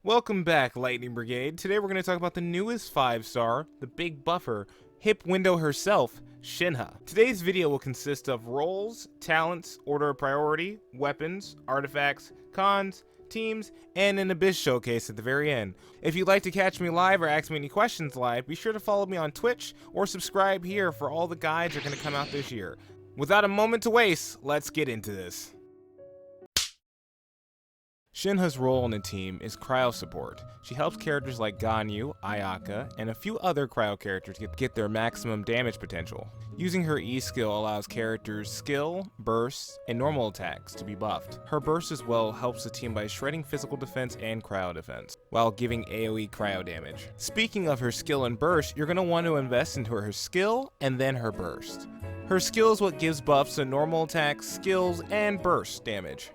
Welcome back, Lightning Brigade. Today we're going to talk about the newest 5-star, the big buffer, hip window herself, Shenhe. Today's video will consist of roles, talents, order of priority, weapons, artifacts, cons, teams, and an Abyss showcase at the very end. If you'd like to catch me live or ask me any questions live, be sure to follow me on Twitch or subscribe here for all the guides that are going to come out this year. Without a moment to waste, let's get into this. Shenhe's role on the team is cryo support. She helps characters like Ganyu, Ayaka, and a few other cryo characters get their maximum damage potential. Using her E skill allows characters' skill, bursts, and normal attacks to be buffed. Her burst as well helps the team by shredding physical defense and cryo defense, while giving AoE cryo damage. Speaking of her skill and burst, you're going to want to invest into her skill and then her burst. Her skill is what gives buffs to normal attacks, skills, and burst damage.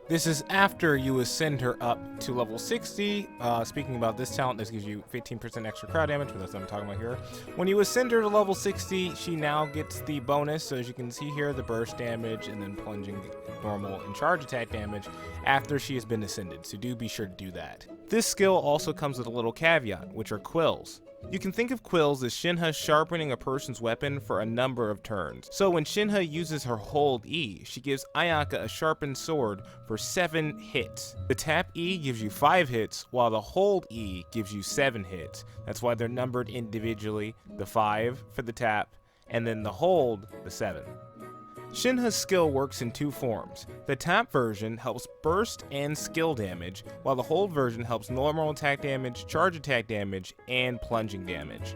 This is after you ascend her up to level 60. Speaking about this talent, this gives you 15% extra crowd damage, but that's what I'm talking about here. When you ascend her to level 60, she now gets the bonus. So as you can see here, the burst damage and then plunging normal and charge attack damage after she has been ascended. So do be sure to do that. This skill also comes with a little caveat, which are quills. You can think of quills as Shenhe sharpening a person's weapon for a number of turns. So when Shenhe uses her hold E, she gives Ayaka a sharpened sword for 7 hits. The tap E gives you 5 hits, while the hold E gives you 7 hits. That's why they're numbered individually, the 5 for the tap, and then the hold, the 7. Shenhe's skill works in 2 forms. The tap version helps burst and skill damage, while the hold version helps normal attack damage, charge attack damage, and plunging damage.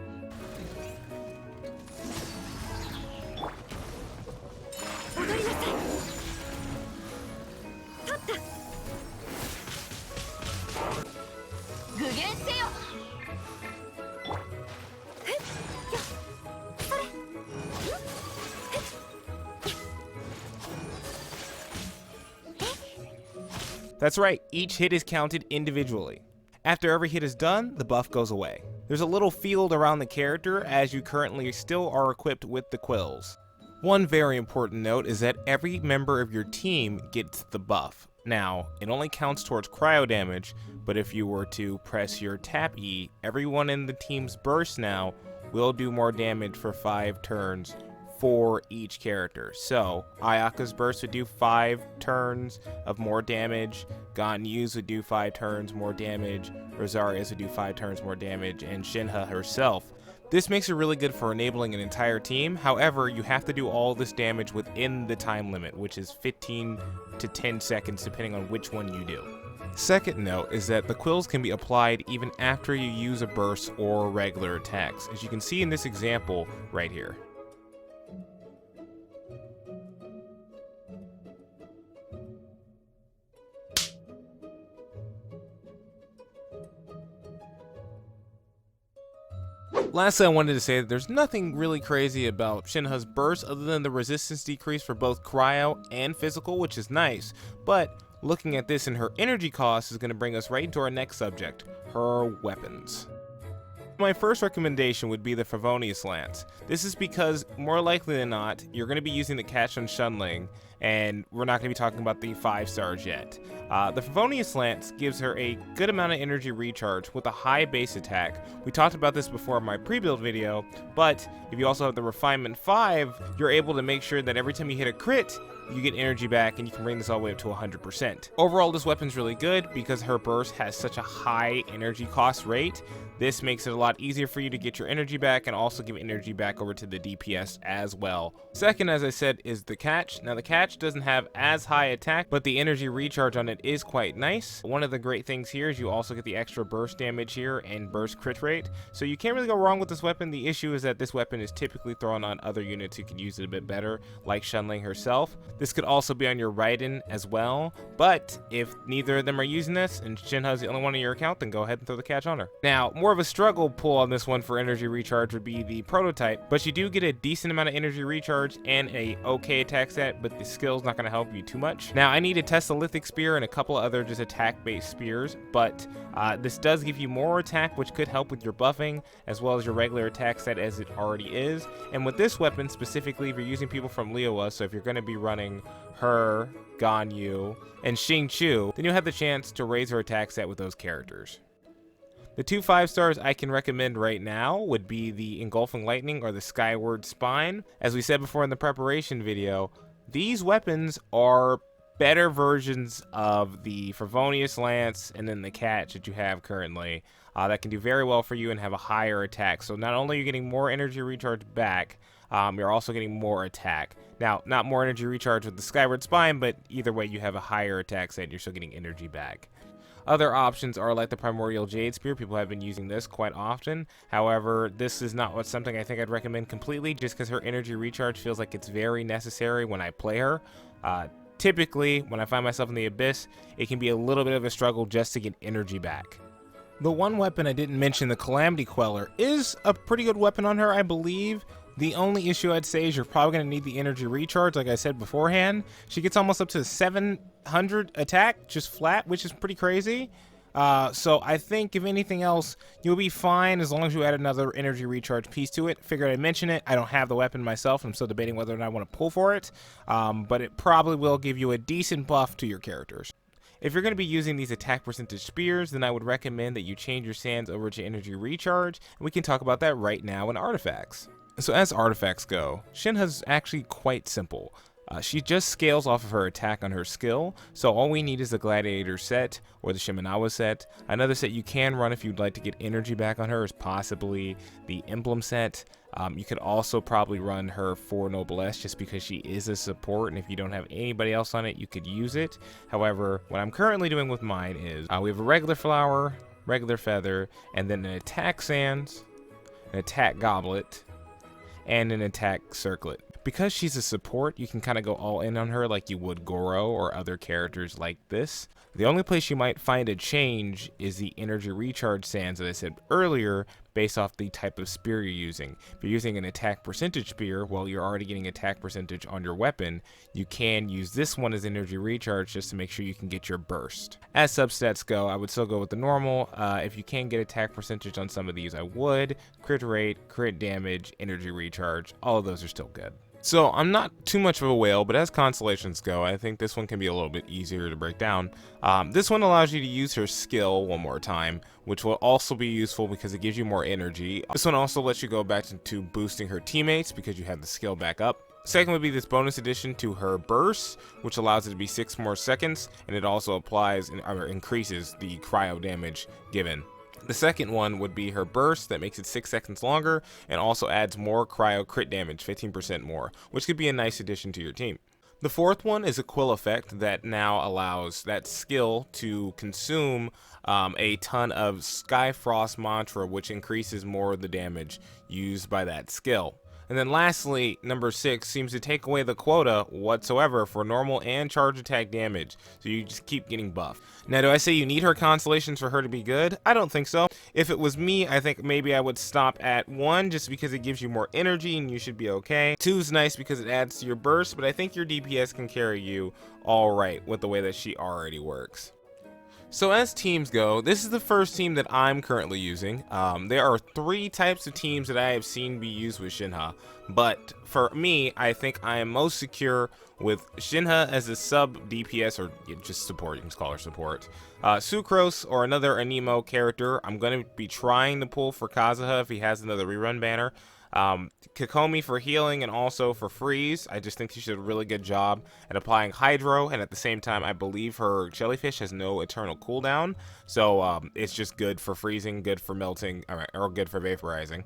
That's right, each hit is counted individually. After every hit is done, the buff goes away. There's a little field around the character as you currently still are equipped with the quills. One very important note is that every member of your team gets the buff. Now, it only counts towards cryo damage, but if you were to press your tap E, everyone in the team's burst now will do more damage for 5 turns for each character. So Ayaka's burst would do 5 turns of more damage, Ganyu's would do 5 turns more damage, Rosaria's would do 5 turns more damage, and Shenhe herself. This makes it really good for enabling an entire team. However, you have to do all this damage within the time limit, which is 15 to 10 seconds depending on which one you do. Second note is that the quills can be applied even after you use a burst or regular attacks, as you can see in this example right here. Lastly, I wanted to say that there's nothing really crazy about Shenhe's burst other than the resistance decrease for both cryo and physical, which is nice, but looking at this and her energy cost is going to bring us right into our next subject, her weapons. My first recommendation would be the Favonius Lance. This is because, more likely than not, you're going to be using the catch on Shunling, and we're not going to be talking about the 5 stars yet. The Favonius Lance gives her a good amount of energy recharge with a high base attack. We talked about this before in my pre-build video, but if you also have the Refinement 5, you're able to make sure that every time you hit a crit, you get energy back, and you can bring this all the way up to 100%. Overall, this weapon's really good because her burst has such a high energy cost rate. This makes it a lot easier for you to get your energy back and also give energy back over to the DPS as well. Second, as I said, is the catch. Now, the catch doesn't have as high attack, but the energy recharge on it is quite nice. One of the great things here is you also get the extra burst damage here and burst crit rate, so you can't really go wrong with this weapon. The issue is that this weapon is typically thrown on other units who can use it a bit better, like Shunling herself. This could also be on your Raiden as well, but if neither of them are using this and Shenhe's the only one in your account, then go ahead and throw the catch on her. Now, More of a struggle pull on this one for energy recharge would be the prototype, but you do get a decent amount of energy recharge and a okay attack set, but the skill's not going to help you too much. Now, I need to test the lithic spear and a couple of other just attack-based spears, but this does give you more attack, which could help with your buffing, as well as your regular attack set as it already is. And with this weapon specifically, if you're using people from Liyue, so if you're going to be running her, Ganyu, and Xingqiu, then you'll have the chance to raise her attack set with those characters. The 2 5-stars I can recommend right now would be the Engulfing Lightning or the Skyward Spine. As we said before in the preparation video, these weapons are better versions of the Favonius Lance and then the Catch that you have currently that can do very well for you and have a higher attack. So not only are you getting more energy recharge back, you're also getting more attack. Now, not more energy recharge with the Skyward Spine, but either way you have a higher attack set and you're still getting energy back. Other options are like the Primordial Jade Spear. People have been using this quite often. However, this is not something I think I'd recommend completely, just because her energy recharge feels like it's very necessary when I play her. Typically, when I find myself in the Abyss, it can be a little bit of a struggle just to get energy back. The one weapon I didn't mention, the Calamity Queller, is a pretty good weapon on her, I believe. The only issue I'd say is you're probably going to need the energy recharge, like I said beforehand. She gets almost up to 700 attack, just flat, which is pretty crazy. So I think, if anything else, you'll be fine as long as you add another energy recharge piece to it. Figured I'd mention it. I don't have the weapon myself. I'm still debating whether or not I want to pull for it. But it probably will give you a decent buff to your characters. If you're going to be using these attack percentage spears, then I would recommend that you change your sands over to energy recharge. And we can talk about that right now in artifacts. So as artifacts go, Shenhe's actually quite simple. She just scales off of her attack on her skill, so all we need is the Gladiator set or the Shimenawa set. Another set you can run if you'd like to get energy back on her is possibly the Emblem set. You could also probably run her for Noblesse just because she is a support, and if you don't have anybody else on it, you could use it. However, what I'm currently doing with mine is we have a regular flower, regular feather, and then an attack sands, an attack goblet, and an attack circlet. Because she's a support, you can kind of go all in on her like you would Goro or other characters like this. The only place you might find a change is the energy recharge sands that I said earlier, based off the type of spear you're using. If you're using an attack percentage spear, well, you're already getting attack percentage on your weapon, you can use this one as energy recharge just to make sure you can get your burst. As substats go, I would still go with the normal. If you can get attack percentage on some of these, I would. Crit rate, crit damage, energy recharge, all of those are still good. So I'm not too much of a whale, but as constellations go, I think this one can be a little bit easier to break down. This one allows you to use her skill one more time, which will also be useful because it gives you more energy. This one also lets you go back to boosting her teammates because you have the skill back up. Second would be this bonus addition to her burst, which allows it to be 6 more seconds, and it also applies or increases the cryo damage given. The second one would be her burst that makes it 6 seconds longer and also adds more cryo crit damage, 15% more, which could be a nice addition to your team. The fourth one is a quill effect that now allows that skill to consume a ton of Skyfrost mantra, which increases more of the damage used by that skill. And then lastly, number 6 seems to take away the quota whatsoever for normal and charge attack damage, so you just keep getting buffed. Now, do I say you need her constellations for her to be good? I don't think so. If it was me, I think maybe I would stop at 1 just because it gives you more energy and you should be okay. 2 is nice because it adds to your burst, but I think your DPS can carry you all right with the way that she already works. So as teams go, this is the first team that I'm currently using. There are 3 types of teams that I have seen be used with Shenhe, but for me, I think I am most secure with Shenhe as a sub DPS, or just support, you can call her support. Sucrose or another Anemo character, I'm going to be trying to pull for Kazuha if he has another rerun banner. Kokomi for healing and also for freeze. I just think she did a really good job at applying hydro, and at the same time I believe her jellyfish has no eternal cooldown, so it's just good for freezing, good for melting, or good for vaporizing.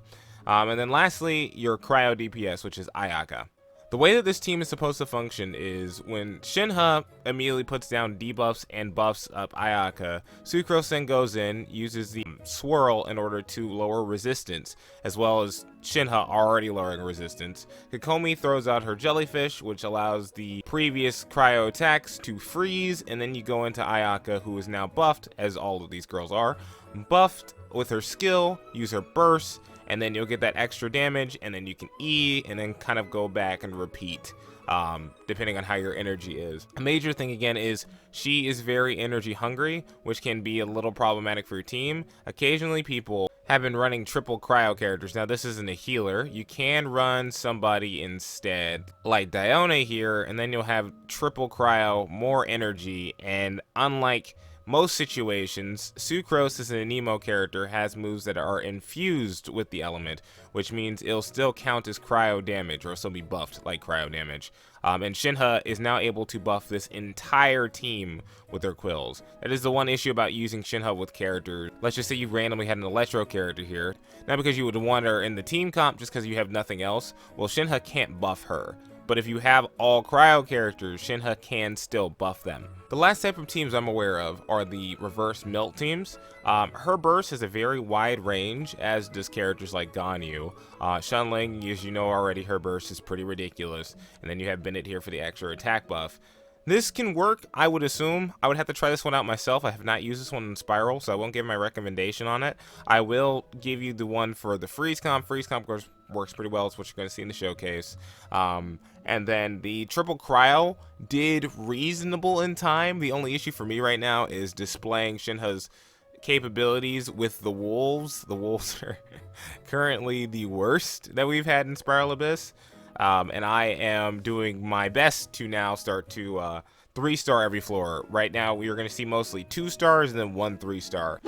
And then lastly, your cryo DPS, which is Ayaka. The way that this team is supposed to function is when Shenhe immediately puts down debuffs and buffs up Ayaka, Sucrose then goes in, uses the swirl in order to lower resistance, as well as Shenhe already lowering resistance. Kokomi throws out her jellyfish, which allows the previous cryo attacks to freeze, and then you go into Ayaka, who is now buffed, as all of these girls are, buffed with her skill, use her burst, and then you'll get that extra damage, and then you can E, and then kind of go back and repeat, depending on how your energy is. A major thing again is she is very energy hungry, which can be a little problematic for your team. Occasionally people have been running triple cryo characters. Now this isn't a healer. You can run somebody instead, like Dione here, and then you'll have triple cryo, more energy, and unlike most situations, Sucrose as an Nemo character has moves that are infused with the element, which means it'll still count as cryo damage, or it'll still be buffed like cryo damage. And Shenhe is now able to buff this entire team with their quills. That is the one issue about using Shenhe with characters. Let's just say you randomly had an Electro character here, not because you would want her in the team comp, just because you have nothing else. Well, Shenhe can't buff her. But if you have all cryo characters, Shenhe can still buff them. The last type of teams I'm aware of are the reverse melt teams. Her burst has a very wide range, as does characters like Ganyu. Shunling, as you know already, her burst is pretty ridiculous. And then you have Bennett here for the extra attack buff. This can work, I would assume. I would have to try this one out myself. I have not used this one in Spiral, so I won't give my recommendation on it. I will give you the one for the freeze comp. Freeze comp works pretty well. It's what you're going to see in the showcase. And then the triple cryo did reasonable in time. The only issue for me right now is displaying Shenhe's capabilities with the wolves. The wolves are currently the worst that we've had in Spiral Abyss. And I am doing my best to now start to 3-star every floor. Right now, we are going to see mostly 2 stars and then 1 3-star.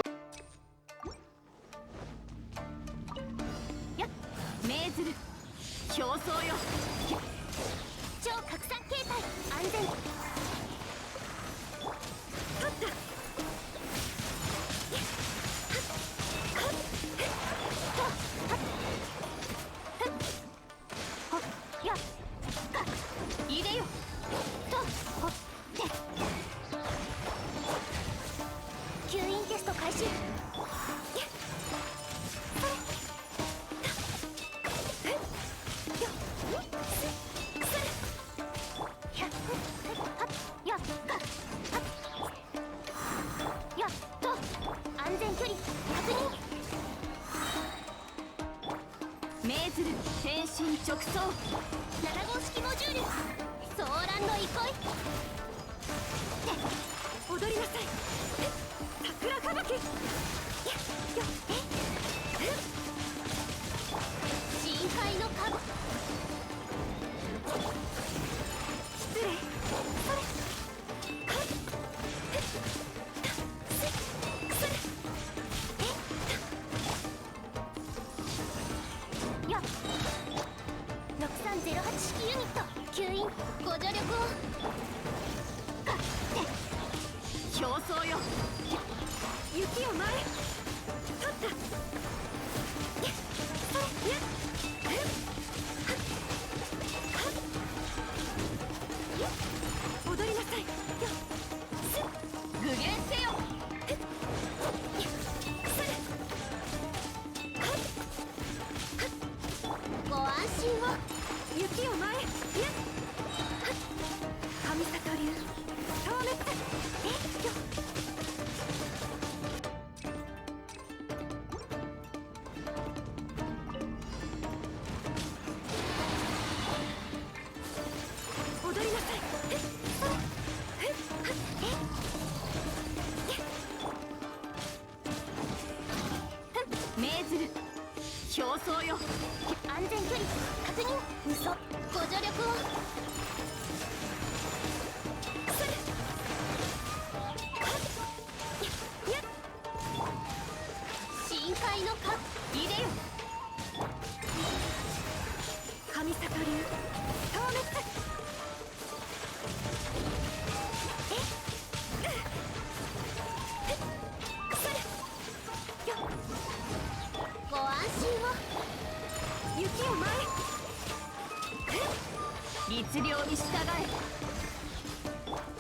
律令に従え。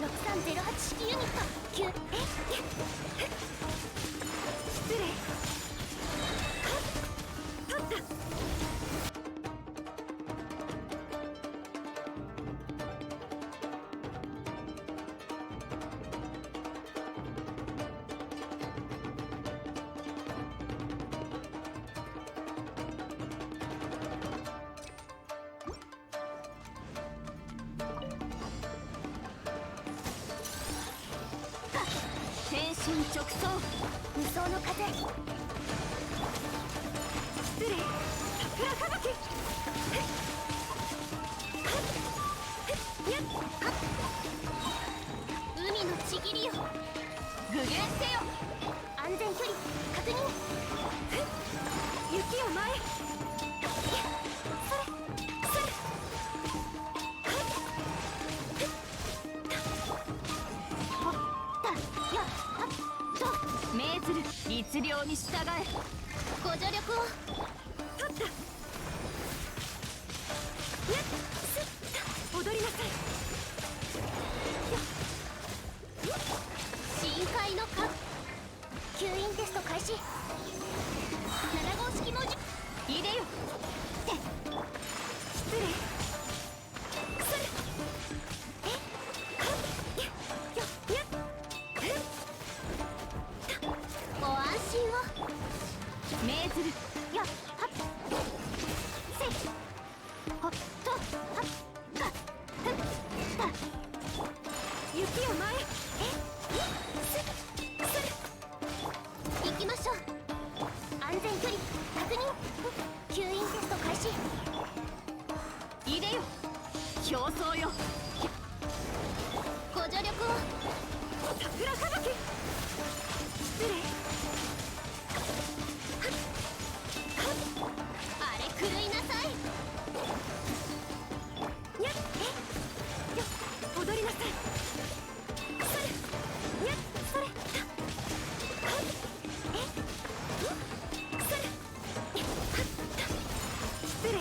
6308式ユニット9失礼。天心直送無双の風。失礼。桜吹雪。海のちぎりよ。具現せよ。安全距離確認。雪を前。命ずる律令に従え。ご助力を。取った。踊りなさい。深海の蚊。吸引テスト開始。7号式文字入れよ。失礼。命ずるやはっせほっとはっかふった雪を前行きましょう。安全距離確認。吸引テスト開始。入れよ。競争よ。ご助力を。桜吹雪。失礼。狂いなさい。にゃっ踊りなさい。それにゃっそれそれ失礼。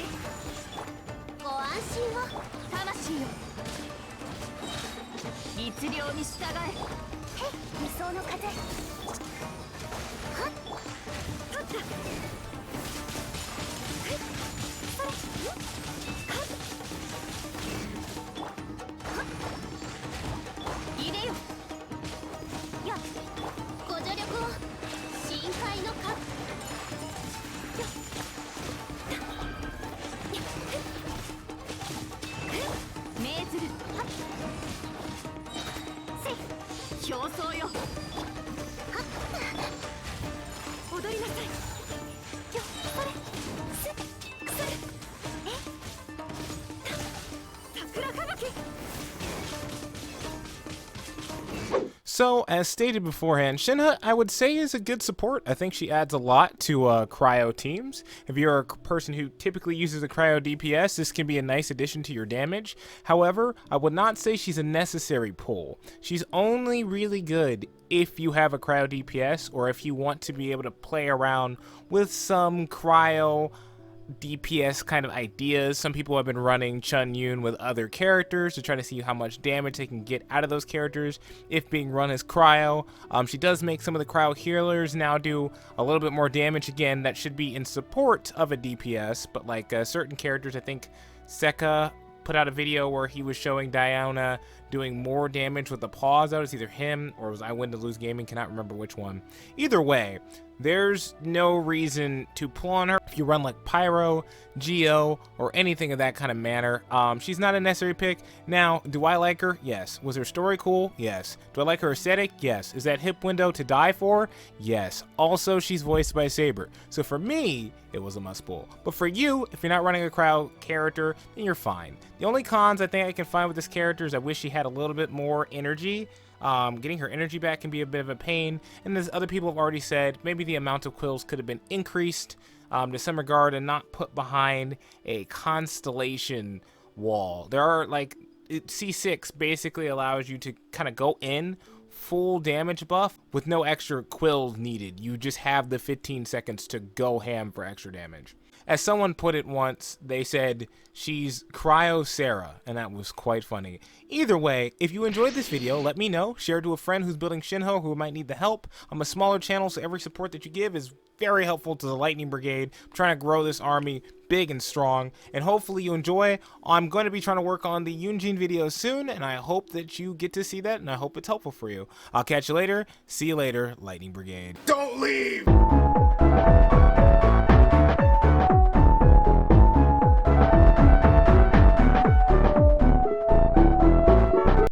ご安心を。魂よ。律令に従え。無双の風。はっ取った。入れよ。やご助力を。深海の蚊。命ずるはっせ競争よ。はっ踊りなさい。よそれすくする。桜吹雪。So, as stated beforehand, Shenhe, I would say, is a good support. I think she adds a lot to cryo teams. If you're a person who typically uses a cryo DPS, this can be a nice addition to your damage. However, I would not say she's a necessary pull. She's only really good if you have a cryo DPS or if you want to be able to play around with some cryo DPS kind of ideas. Some people have been running Chun Yun with other characters to try to see how much damage they can get out of those characters if being run as cryo. She does make some of the cryo healers now do a little bit more damage. Again, that should be in support of a DPS, but like certain characters, I think THICC put out a video where he was showing Diana doing more damage with the paws. That was either him or was I Win to Lose Gaming, cannot remember which one. Either way, there's no reason to pull on her if you run like Pyro, Geo, or anything of that kind of manner. She's not a necessary pick. Now, do I like her? Yes. Was her story cool? Yes. Do I like her aesthetic? Yes. Is that hip window to die for? Yes. Also, she's voiced by Saber. So for me, it was a must pull. But for you, if you're not running a crowd character, then you're fine. The only cons I think I can find with this character is I wish she had a little bit more energy. Getting her energy back can be a bit of a pain, and as other people have already said, maybe the amount of quills could have been increased to some regard and not put behind a constellation wall. There are like C6 basically allows you to kind of go in full damage buff with no extra quills needed. You just have the 15 seconds to go ham for extra damage. As someone put it once, they said she's Cryo Sarah, and that was quite funny. Either way, if you enjoyed this video, let me know. Share it to a friend who's building Shenhe who might need the help. I'm a smaller channel, so every support that you give is very helpful to the Lightning Brigade. I'm trying to grow this army big and strong, and hopefully you enjoy. I'm going to be trying to work on the Yunjin videos soon, and I hope that you get to see that, and I hope it's helpful for you. I'll catch you later. See you later, Lightning Brigade. Don't leave!